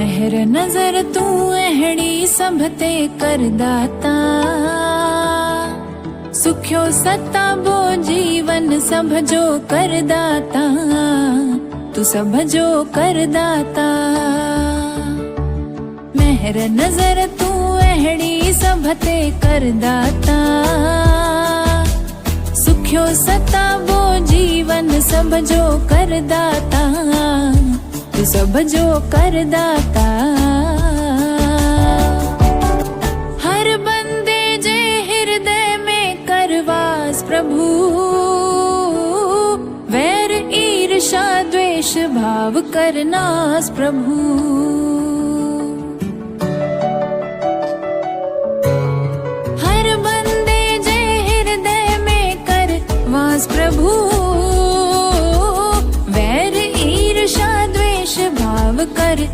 मेहर नजर तू अहड़ी सभ ते कर दाता, सुख्यो सताबो जीवन सभ जो कर दाता, तू सभ जो कर दाता। मेहर नजर तू अहड़ी सभ ते कर दाता, सुख्यो सताबो जीवन सभ जो कर दाता, तू सभ जो कर दाता। हर बंदे जे हृदय में करवास प्रभु, वैर ईर्षा द्वेष भाव करनास प्रभु। हर बंदे जे हृदय में करवास प्रभु, वैर ईर्षा द्वेष भाव कर